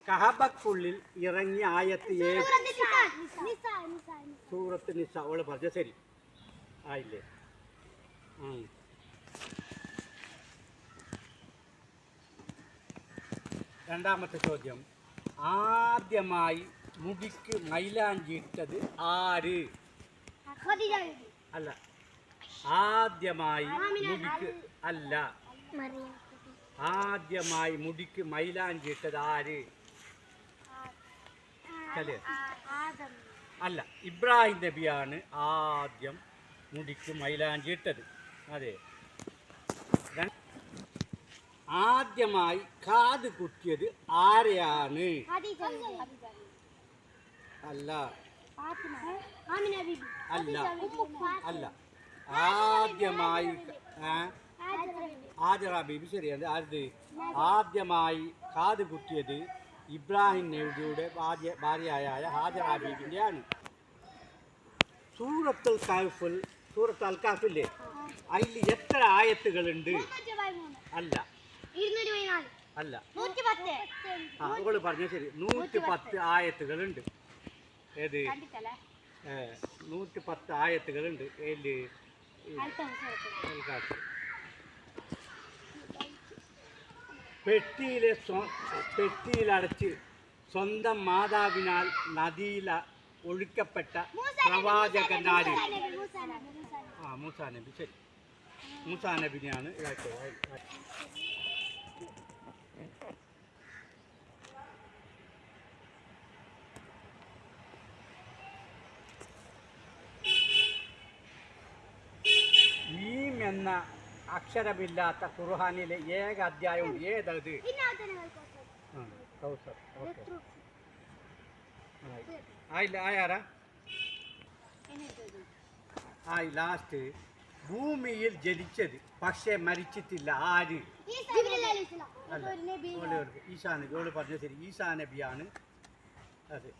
കഅബക്കുള്ളിൽ ഇറങ്ങിയ ആയത്ത് ഏത്? സൂറത്ത് നിസ. അവള് പറഞ്ഞ ശരി ആയില്ലേ? രണ്ടാമത്തെ ചോദ്യം, ആദ്യമായി മുടിക്ക് മൈലാഞ്ചി ഇട്ടത് ആര്? അല്ല, ആദ്യമായി മുടിക്ക് അല്ല, ആദ്യമായി മുടിക്ക് മൈലാഞ്ചി ഇട്ടത് ആര്? അല്ല, ഇബ്രാഹിം നബിയാണ് ആദ്യം മുടിക്ക് മൈലാഞ്ചി ഇട്ടത്. അതെ. ആദ്യമായി കാത് കുത്തിയത് ആരെയാണ്? അല്ല അല്ല അല്ല, ആദ്യമായി ഹാജറ ബീബി. ശരിയാണ്. ആര്? ആദ്യമായി കാത് കുത്തിയത് ഇബ്രാഹിം നബിയുടെ ഭാര്യയായ ഹാജറ ബീബിൻ്റെയാണ്. സൂറത്തുൽ കഹ്ഫിൽ, സൂറത്ത് അൽ കഹ്ഫില്ലേ, അതിൽ എത്ര ആയത്തുകളുണ്ട്? അല്ല അല്ല, അവള് പറഞ്ഞ ശരി, 110 ആയത്തുകളുണ്ട്. ഏത്? 110 ആയത്തുകളുണ്ട്. ഏത്? പെട്ടിയിലടച്ച് സ്വന്തം മാതാവിനാൽ നദിയിൽ ഒഴുക്കപ്പെട്ട പ്രവാചകനാര്? മൂസാ നബി. ശരി, മൂസാ നബിനെയാണ് ഇതാക്കിയത്. മീം എന്ന അക്ഷരമില്ലാത്ത ഖുർആനിലെ ഏക അധ്യായം ഏതത്? കൗസർ. ഓക്കെ, ആയാറാ? ലാസ്റ്റ്, ഭൂമിയിൽ ജനിച്ചത് പക്ഷെ മരിച്ചിട്ടില്ല ആര്? അല്ല, ഈസാ നബി. ഓള് പറഞ്ഞ ശരി, ഈസാ നബിയാണ്. അതെ.